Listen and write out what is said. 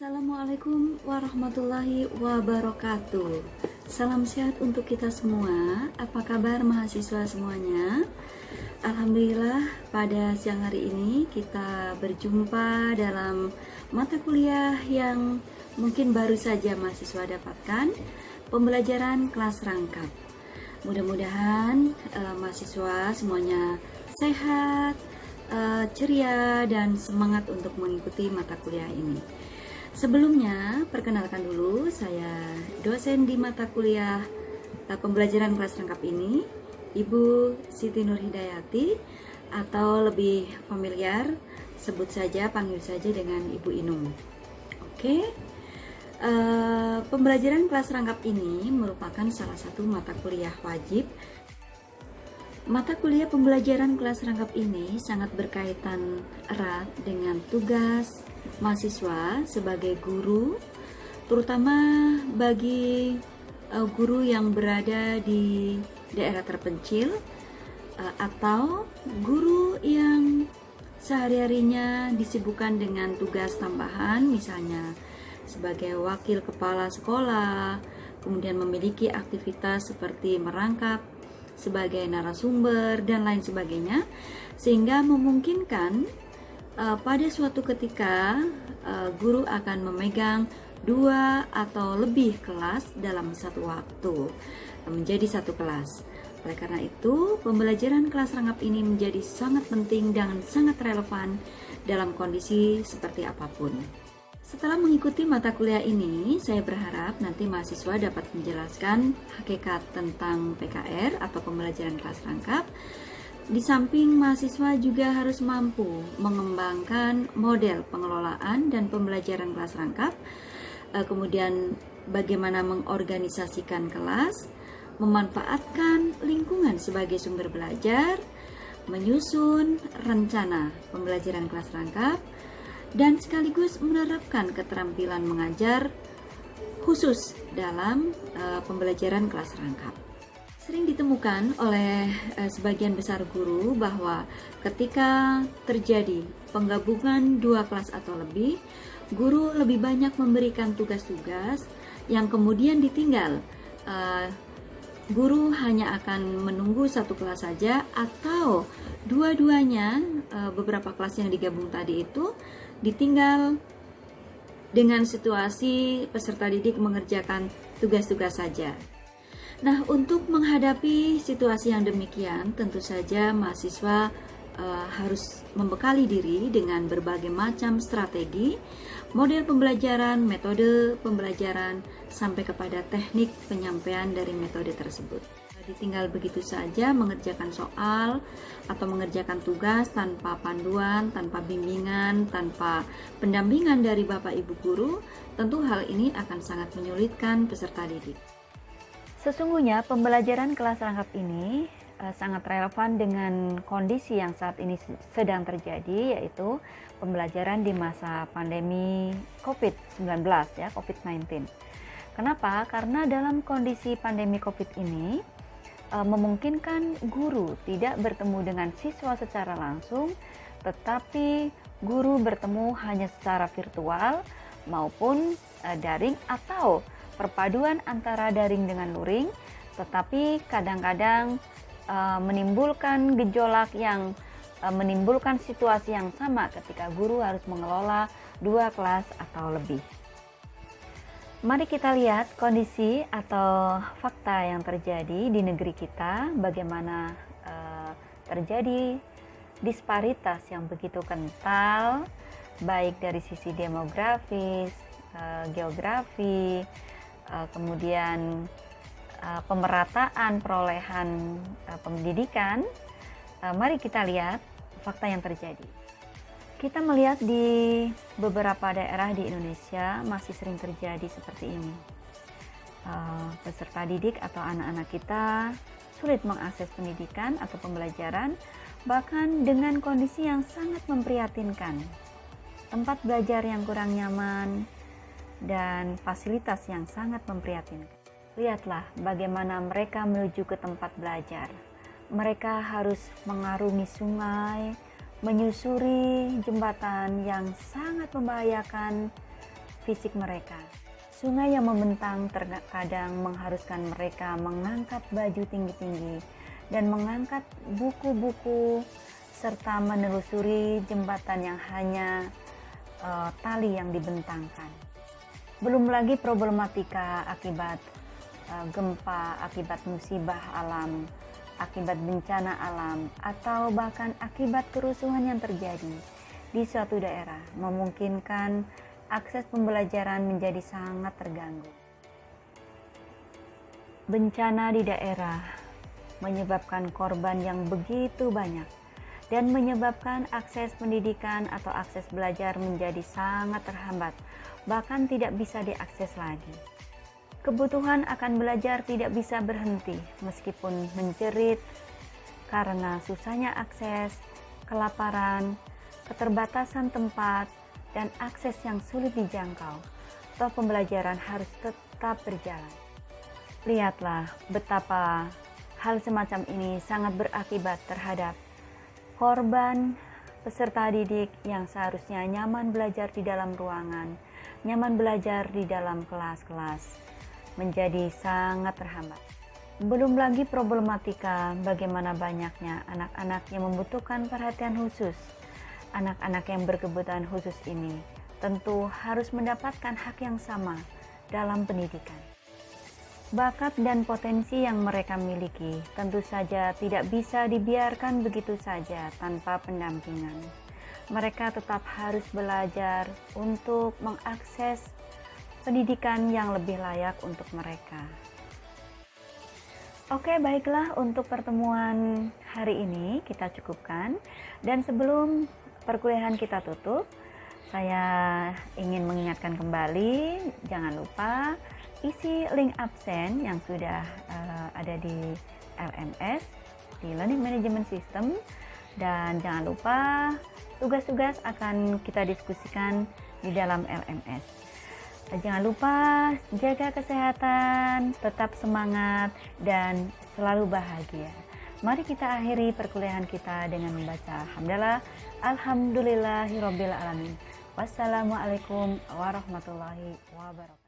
Assalamualaikum warahmatullahi wabarakatuh. Salam sehat untuk kita semua. Apa kabar mahasiswa semuanya? Alhamdulillah pada siang hari ini kita berjumpa dalam mata kuliah yang mungkin baru saja mahasiswa dapatkan, pembelajaran kelas rangkap. Mudah-mudahan mahasiswa semuanya sehat, ceria, dan semangat untuk mengikuti mata kuliah ini. Sebelumnya, perkenalkan dulu, saya dosen di mata kuliah pembelajaran kelas rangkap ini, Ibu Siti Nur Hidayati, atau lebih familiar, panggil saja dengan Ibu Inung. Oke, pembelajaran kelas rangkap ini merupakan salah satu mata kuliah wajib. Mata kuliah pembelajaran kelas rangkap ini sangat berkaitan erat dengan tugas mahasiswa sebagai guru, terutama bagi guru yang berada di daerah terpencil atau guru yang sehari-harinya disibukkan dengan tugas tambahan, misalnya sebagai wakil kepala sekolah, kemudian memiliki aktivitas seperti merangkap sebagai narasumber dan lain sebagainya, sehingga memungkinkan pada suatu ketika guru akan memegang 2 atau lebih kelas dalam satu waktu, menjadi satu kelas. Oleh karena itu, pembelajaran kelas rangkap ini menjadi sangat penting dan sangat relevan dalam kondisi seperti apapun. Setelah mengikuti mata kuliah ini, saya berharap nanti mahasiswa dapat menjelaskan hakikat tentang PKR atau pembelajaran kelas rangkap. Di samping mahasiswa juga harus mampu mengembangkan model pengelolaan dan pembelajaran kelas rangkap, kemudian bagaimana mengorganisasikan kelas, memanfaatkan lingkungan sebagai sumber belajar, menyusun rencana pembelajaran kelas rangkap, dan sekaligus menerapkan keterampilan mengajar khusus dalam pembelajaran kelas rangkap. Sering ditemukan oleh sebagian besar guru bahwa ketika terjadi penggabungan 2 kelas atau lebih, guru lebih banyak memberikan tugas-tugas yang kemudian ditinggal. Guru hanya akan menunggu satu kelas saja, atau dua-duanya, beberapa kelas yang digabung tadi itu ditinggal dengan situasi peserta didik mengerjakan tugas-tugas saja. Nah, untuk menghadapi situasi yang demikian, tentu saja mahasiswa harus membekali diri dengan berbagai macam strategi, model pembelajaran, metode pembelajaran, sampai kepada teknik penyampaian dari metode tersebut. Ditinggal begitu saja mengerjakan soal atau mengerjakan tugas tanpa panduan, tanpa bimbingan, tanpa pendampingan dari Bapak Ibu guru, tentu hal ini akan sangat menyulitkan peserta didik. Sesungguhnya pembelajaran kelas rangkap ini sangat relevan dengan kondisi yang saat ini sedang terjadi, yaitu pembelajaran di masa pandemi COVID-19 ya, COVID-19. Kenapa? Karena dalam kondisi pandemi COVID ini memungkinkan guru tidak bertemu dengan siswa secara langsung, tetapi guru bertemu hanya secara virtual maupun daring, atau perpaduan antara daring dengan luring, tetapi kadang-kadang menimbulkan gejolak yang menimbulkan situasi yang sama ketika guru harus mengelola 2 kelas atau lebih. Mari kita lihat kondisi atau fakta yang terjadi di negeri kita, bagaimana terjadi disparitas yang begitu kental, baik dari sisi demografis, geografi, kemudian pemerataan perolehan pendidikan. Mari kita lihat fakta yang terjadi. Kita melihat di beberapa daerah di Indonesia masih sering terjadi seperti ini. Peserta didik atau anak-anak kita sulit mengakses pendidikan atau pembelajaran, bahkan dengan kondisi yang sangat memprihatinkan. Tempat belajar yang kurang nyaman dan fasilitas yang sangat memprihatinkan. Lihatlah bagaimana mereka menuju ke tempat belajar. Mereka harus mengarungi sungai, menyusuri jembatan yang sangat membahayakan, fisik mereka. Sungai yang membentang terkadang mengharuskan mereka mengangkat baju tinggi-tinggi dan mengangkat buku-buku serta menelusuri jembatan yang hanya tali yang dibentangkan. Belum lagi problematika akibat gempa, akibat musibah alam, akibat bencana alam, atau bahkan akibat kerusuhan yang terjadi di suatu daerah, memungkinkan akses pembelajaran menjadi sangat terganggu. Bencana di daerah menyebabkan korban yang begitu banyak dan menyebabkan akses pendidikan atau akses belajar menjadi sangat terhambat, bahkan tidak bisa diakses lagi. Kebutuhan akan belajar tidak bisa berhenti meskipun menjerit karena susahnya akses, kelaparan, keterbatasan tempat, dan akses yang sulit dijangkau. Toh pembelajaran harus tetap berjalan. Lihatlah betapa hal semacam ini sangat berakibat terhadap korban peserta didik yang seharusnya nyaman belajar di dalam ruangan, nyaman belajar di dalam kelas-kelas, menjadi sangat terhambat. Belum lagi problematika bagaimana banyaknya anak-anak yang membutuhkan perhatian khusus. Anak-anak yang berkebutuhan khusus ini tentu harus mendapatkan hak yang sama dalam pendidikan. Bakat dan potensi yang mereka miliki tentu saja tidak bisa dibiarkan begitu saja tanpa pendampingan. Mereka tetap harus belajar untuk mengakses pendidikan yang lebih layak untuk mereka. Oke, baiklah, untuk pertemuan hari ini kita cukupkan. Dan sebelum perkuliahan kita tutup, saya ingin mengingatkan kembali, jangan lupa isi link absen yang sudah ada di LMS, di Learning Management System, dan jangan lupa tugas-tugas akan kita diskusikan di dalam LMS. Jangan lupa jaga kesehatan, tetap semangat, dan selalu bahagia. Mari kita akhiri perkuliahan kita dengan membaca hamdalah alhamdulillahirabbil alamin. Wassalamualaikum warahmatullahi wabarakatuh.